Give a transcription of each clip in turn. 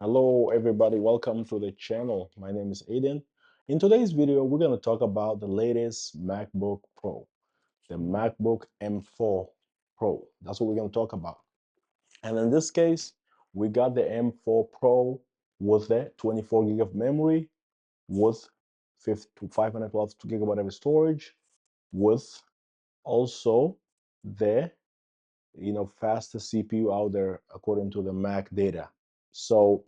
Hello everybody, welcome to the channel. My name is Aiden. In today's video, we're going to talk about the latest MacBook Pro, the MacBook M4 Pro. That's what we're going to talk about. And in this case, we got the M4 Pro with the 24 gig of memory, with 512 gigabyte of storage, with also the fastest CPU out there according to the Mac data. So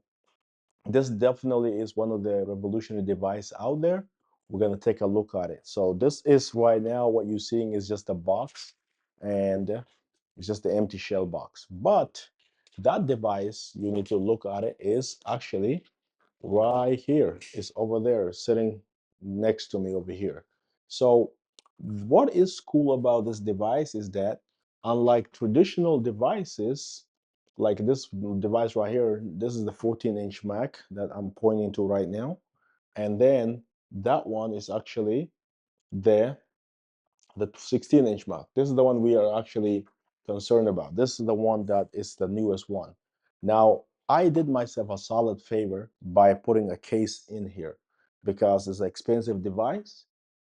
this definitely is one of the revolutionary device out there. We're going to take a look at it. So this is right now what you're seeing is just a box, and it's just the empty shell box. But that device, you need to look at it, is actually right here. It's over there sitting next to me over here. So what is cool about this device is that unlike traditional devices, like this device right here, this is the 14-inch Mac that I'm pointing to right now. And then that one is actually the 16-inch Mac. This is the one we are actually concerned about. This is the one that is the newest one. Now, I did myself a solid favor by putting a case in here because it's an expensive device.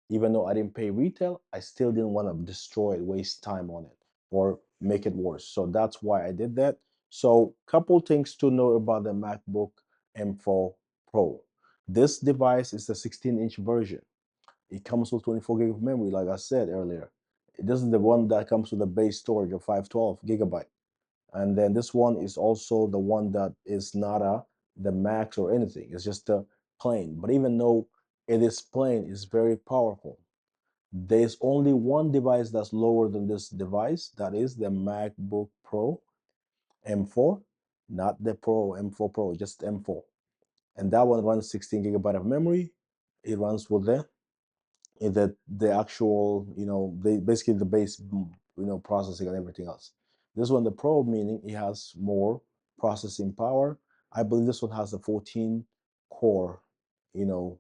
Even though I didn't pay retail, I still didn't want to destroy it, waste time on it, or make it worse. So that's why I did that. So, couple things to know about the MacBook M4 Pro. This device is the 16-inch version. It comes with 24 gig of memory, like I said earlier. This is the one that comes with a base storage of 512 gigabyte. And then this one is also the one that is not the max or anything. It's just a plain. But even though it is plain, it's very powerful. There's only one device that's lower than this device. That is the MacBook Pro M4, not the Pro M4 Pro, just M4. And that one runs 16 gigabyte of memory. It runs with the actual, they basically the base, processing and everything else. This one, the Pro, meaning it has more processing power. I believe this one has a 14 core, you know,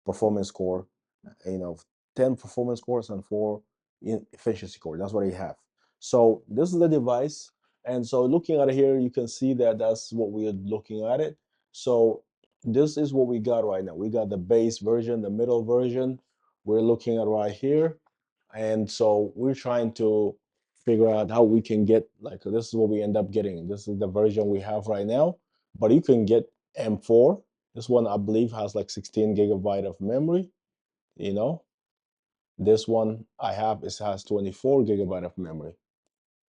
performance core, you know, 10 performance cores and 4 efficiency core. That's what I have. So this is the device. And so looking at it here, you can see that that's what we are looking at it. So this is what we got right now. We got the base version, the middle version, we're looking at right here. And so we're trying to figure out how we can get, like, this is what we end up getting. This is the version we have right now, but you can get M4. This one, I believe, has like 16 gigabyte of memory. You know, this one I have, it has 24 gigabyte of memory,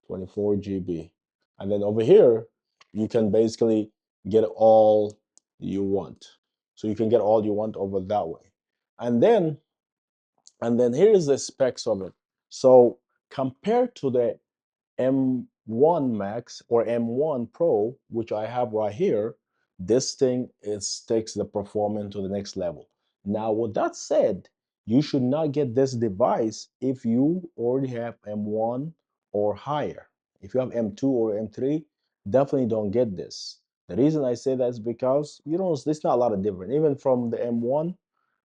24 GB. And then over here, you can basically get all you want. So you can get all you want over that way. And then here's the specs of it. So compared to the M1 Max or M1 Pro, which I have right here, this thing takes the performance to the next level. Now, with that said, you should not get this device if you already have M1 or higher. If you have M2 or M3, definitely don't get this. The reason I say that is because, there's not a lot of difference. Even from the M1,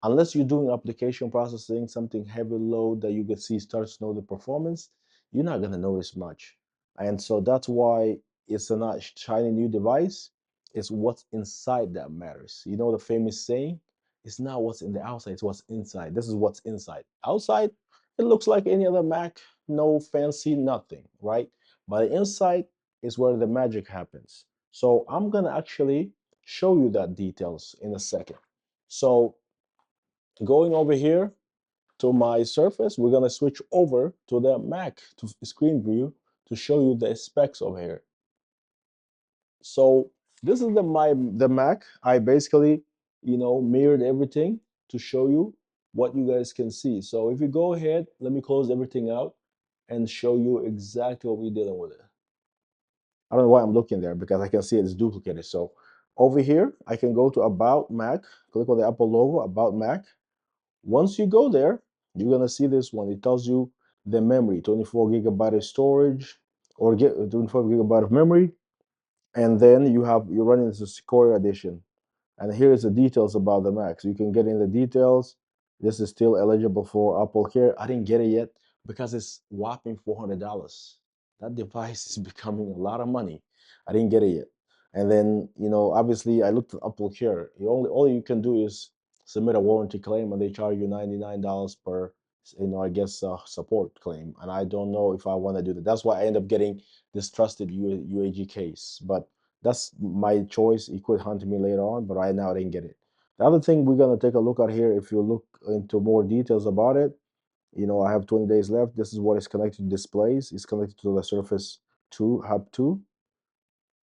unless you're doing application processing, something heavy load that you can see starts to know the performance, you're not going to notice much. And so that's why it's a not shiny new device. It's what's inside that matters. You know the famous saying, it's not what's in the outside, it's what's inside. This is what's inside. Outside, it looks like any other Mac, no fancy, nothing, right? But the inside is where the magic happens. So I'm going to actually show you that details in a second. So going over here to my Surface, we're gonna switch over to the Mac to screen view to show you the specs over here. So this is the Mac. I basically, mirrored everything to show you what you guys can see. So if you go ahead, let me close everything out and show you exactly what we're dealing with it. I don't know why I'm looking there because I can see it's duplicated. So over here, I can go to About Mac, click on the Apple logo, About Mac. Once you go there, you're gonna see this one. It tells you the memory, 24 gigabyte of storage, or get 24 gigabyte of memory, and then you're running this Sequoia edition. And here's the details about the Mac. So you can get in the details. This is still eligible for Apple Care. I didn't get it yet because it's whopping $400. That device is becoming a lot of money. I didn't get it yet. And then, obviously I looked at Apple here. You only all you can do is submit a warranty claim, and they charge you $99 per, I guess, support claim. And I don't know if I want to do that. That's why I end up getting this trusted UAG case. But that's my choice. It could hunt me later on, but right now I didn't get it. The other thing we're gonna take a look at here, if you look into more details about it, I have 20 days left. This is what is connected to displays. It's connected to the Surface 2 Hub 2,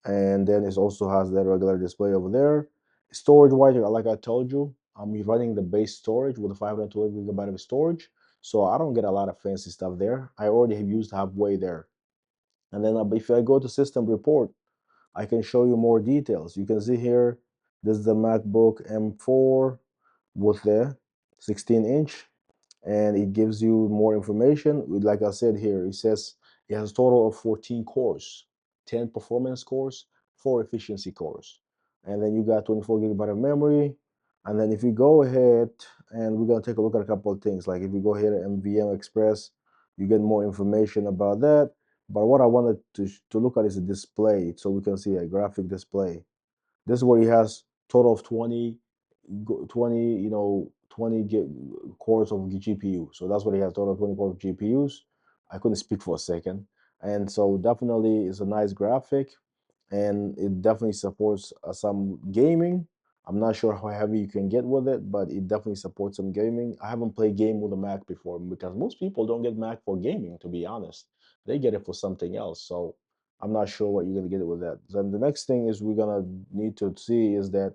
and then it also has the regular display over there. Storage wise, like I told you, I'm running the base storage with a 512 gigabyte of storage, so I don't get a lot of fancy stuff there. I already have used halfway there. And then if I go to system report, I can show you more details. You can see here, this is the MacBook M4 with the 16-inch, and it gives you more information. Like I said here, it says it has a total of 14 cores, 10 performance cores, 4 efficiency cores. And then you got 24 gigabyte of memory. And then if you go ahead, and we're gonna take a look at a couple of things, like if you go here to MVM Express, you get more information about that. But what I wanted to look at is a display, so we can see a graphic display. This is where he has total of 20, 20 cores of GPU. So that's what he has, total of 20 cores of GPUs. I couldn't speak for a second. And so definitely it's a nice graphic, and it definitely supports some gaming. I'm not sure how heavy you can get with it, but it definitely supports some gaming. I haven't played game with a Mac before, because most people don't get Mac for gaming, to be honest. They get it for something else. So I'm not sure what you're gonna get it with that. Then the next thing is we're gonna need to see is that,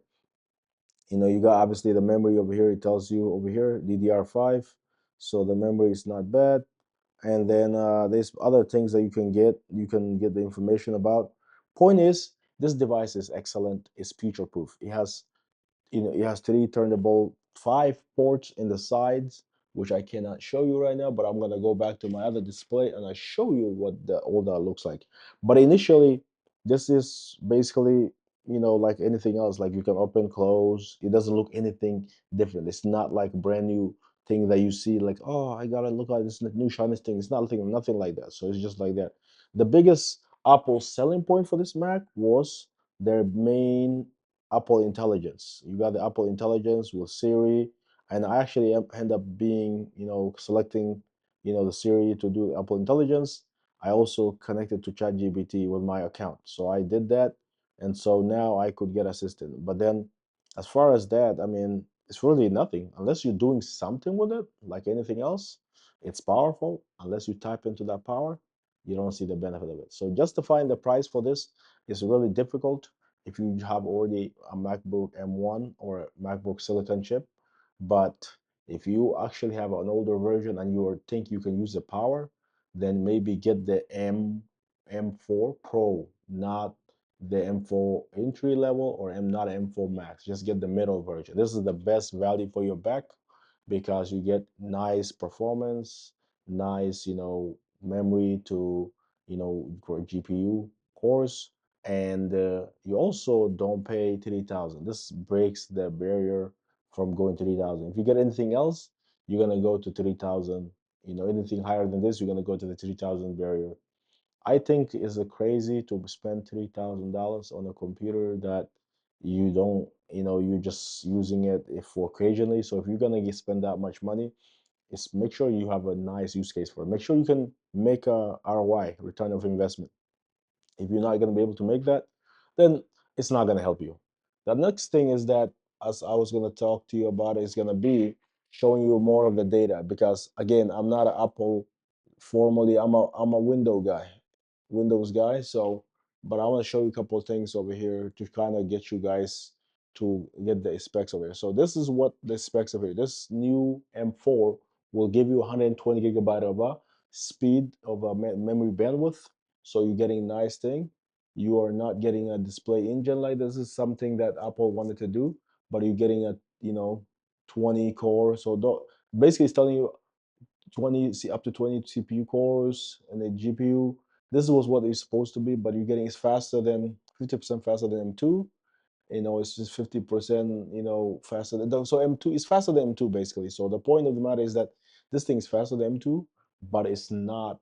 you got obviously the memory over here. It tells you over here DDR5, so the memory is not bad. And then there's other things that you can get. You can get the information about. Point is, this device is excellent. It's future proof. It has three turnable, 5 ports in the sides, which I cannot show you right now, but I'm gonna go back to my other display and I show you what all that looks like. But initially, this is basically, like anything else, like you can open, close. It doesn't look anything different. It's not like a brand new thing that you see, like, oh, I gotta look at this new shiny thing. It's nothing like that. So it's just like that. The biggest Apple selling point for this Mac was their main Apple Intelligence. You got the Apple Intelligence with Siri, and I actually end up being, selecting, the Siri to do Apple Intelligence. I also connected to ChatGPT with my account, so I did that, and so now I could get assistant. But then, as far as that, I mean, it's really nothing unless you're doing something with it, like anything else. It's powerful. Unless you type into that power, you don't see the benefit of it. So justifying the price for this is really difficult if you have already a MacBook M1 or a MacBook Silicon chip. But if you actually have an older version and think you can use the power, then maybe get the M4 Pro, not the M4 entry level, or not M4 Max. Just get the middle version. This is the best value for your back, because you get nice performance, nice, memory to, for GPU cores, and you also don't pay 3,000. This breaks the barrier from going to 3,000. If you get anything else, you're gonna go to 3,000. Anything higher than this, you're gonna go to the 3,000 barrier. I think it's a crazy to spend $3,000 on a computer that you don't, you're just using it for occasionally. So if you're gonna spend that much money, is make sure you have a nice use case for it. Make sure you can make a ROI, return of investment. If you're not going to be able to make that, then it's not going to help you. The next thing is that, as I was going to talk to you about, is going to be showing you more of the data, because again, I'm not an Apple formally. I'm a Windows guy. So, but I want to show you a couple of things over here to kind of get you guys to get the specs over here. So this is what the specs over here. This new M4 will give you 120 gigabyte of speed of memory bandwidth. So you're getting a nice thing. You are not getting a display engine like this is something that Apple wanted to do, but you're getting a 20 core. So basically it's telling you 20, up to 20 CPU cores and a GPU. This was what it's supposed to be, but you're getting it's faster than 50% faster than M2. It's just 50%, faster than, so M2 is faster than M2 basically. So the point of the matter is that this thing is faster than M2, but it's not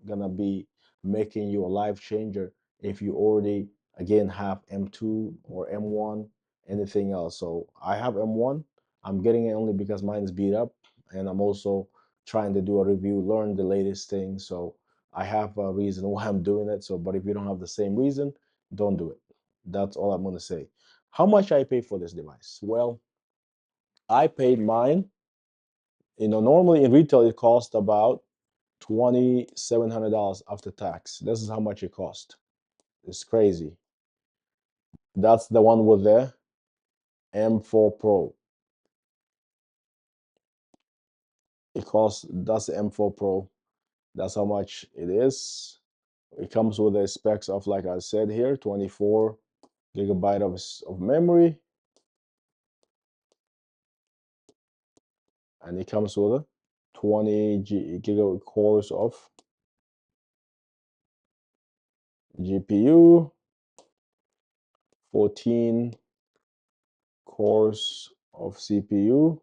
gonna be making you a life changer if you already again have M2 or M1, anything else. So I have M1. I'm getting it only because mine is beat up, and I'm also trying to do a review, learn the latest thing. So I have a reason why I'm doing it. So, but if you don't have the same reason, don't do it. That's all I'm gonna say. How much I pay for this device? Well, I paid mine. Normally in retail it costs about $2,700 after tax. This is how much it cost. It's crazy. That's the one with the M4 Pro. It costs, that's the M4 Pro. That's how much it is. It comes with the specs of, like I said here, 24 gigabyte of memory, and it comes with a 20 gigabyte cores of GPU, 14 cores of CPU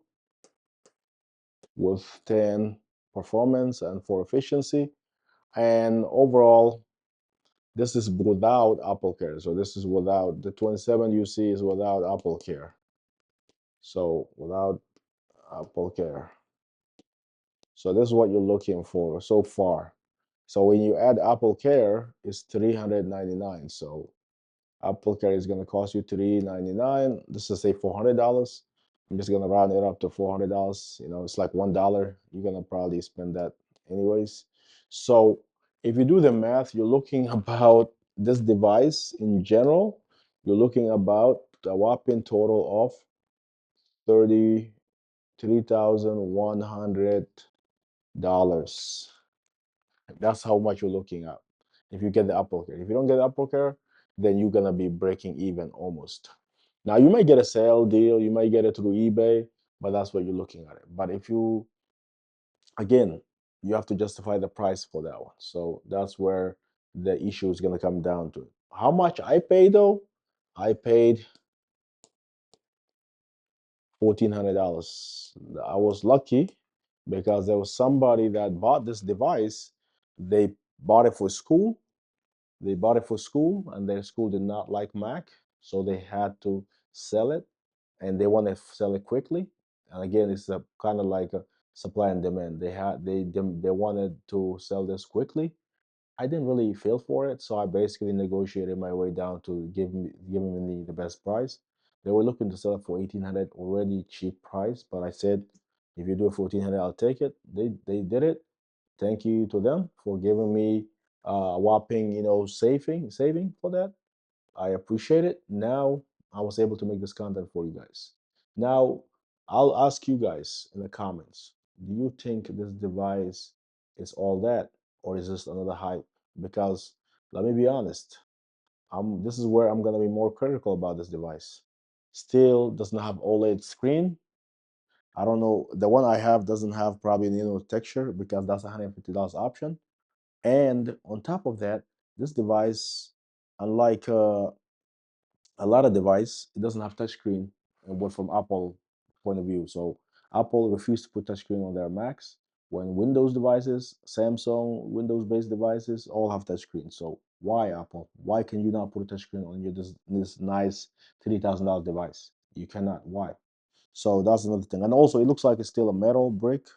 with 10 performance and 4 efficiency. And overall, this is without Apple Care. So this is without the 27 you see is without Apple Care. So without Apple Care. So this is what you're looking for so far. So when you add Apple Care, it's 399. So Apple Care is going to cost you 399. This is say $400. I'm just going to round it up to $400. It's like $1. You're going to probably spend that anyways. So if you do the math, you're looking about this device in general, you're looking about a whopping total of $33,100. That's how much you're looking at if you get the Apple Care. If you don't get the Apple Care, then you're gonna be breaking even almost. Now you might get a sale deal, you might get it through eBay, but that's what you're looking at it. But if you, again, you have to justify the price for that one. So that's where the issue is gonna come down to. How much I paid though? I paid $1,400. I was lucky because there was somebody that bought this device. They bought it for school. They bought it for school, and their school did not like Mac, so they had to sell it, and they want to sell it quickly. And again, it's a kind of like a supply and demand. They wanted to sell this quickly. I didn't really feel for it, so I basically negotiated my way down to giving me the best price. They were looking to sell it for 1,800, already cheap price, but I said, if you do it for 1,400, I'll take it. They did it. Thank you to them for giving me a whopping, saving for that. I appreciate it. Now I was able to make this content for you guys. Now I'll ask you guys in the comments, do you think this device is all that, or is this another hype? Because let me be honest, this is where I'm gonna be more critical about this device. Still does not have OLED screen. I don't know. The one I have doesn't have probably texture because that's $150 option. And on top of that, this device, unlike a lot of device, it doesn't have touchscreen, but from Apple point of view. So Apple refused to put touchscreen on their Macs. When Windows devices, Samsung Windows-based devices, all have touchscreen. So why Apple? Why can you not put a touchscreen on this nice $3,000 device? You cannot. Why? So that's another thing. And also, it looks like it's still a metal brick.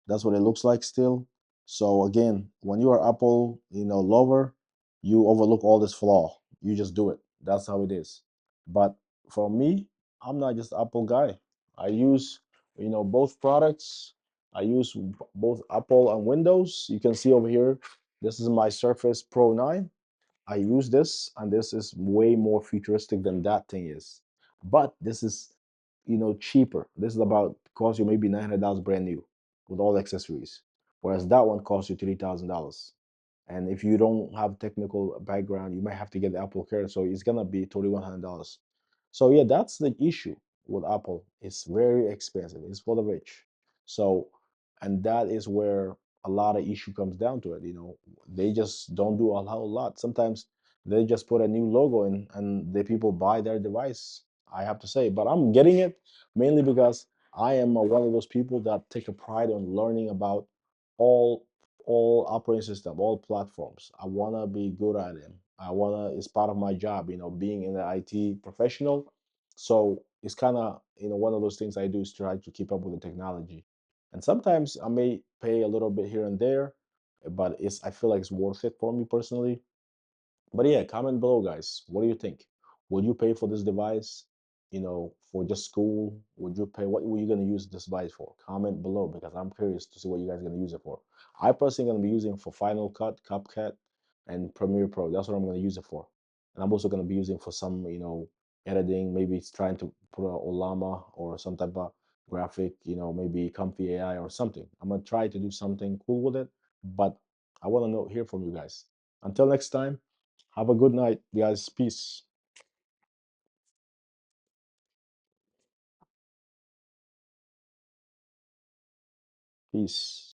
That's what it looks like still. So again, when you are Apple, lover, you overlook all this flaw. You just do it. That's how it is. But for me, I'm not just Apple guy. I use, both products. I use both Apple and Windows. You can see over here, this is my Surface Pro 9. I use this, and this is way more futuristic than that thing is. But this is, cheaper. This is about cost you maybe $900 brand new with all accessories, whereas that one costs you $3,000. And if you don't have technical background, you might have to get the Apple Care, so it's gonna be $3,100. So yeah, that's the issue with Apple. It's very expensive. It's for the rich. So, and that is where a lot of issue comes down to it. They just don't do a whole lot. Sometimes they just put a new logo in, and the people buy their device. I have to say, but I'm getting it mainly because I am one of those people that take a pride on learning about all all operating system, all platforms. I want to be good at them. I wanna. It's part of my job, being in the IT professional. So it's kind of one of those things I do is try to keep up with the technology. And sometimes I may pay a little bit here and there, but I feel like it's worth it for me personally. But yeah, comment below, guys. What do you think? Would you pay for this device, for just school? Would you pay? What were you going to use this device for? Comment below because I'm curious to see what you guys are going to use it for. I personally going to be using it for Final Cut, CapCut, and Premiere Pro. That's what I'm going to use it for. And I'm also going to be using for some, editing. Maybe it's trying to put a Olama or some type of graphic, maybe Comfy AI or something. I'm going to try to do something cool with it, but I want to know hear from you guys. Until next time. Have a good night, guys. Peace. Peace.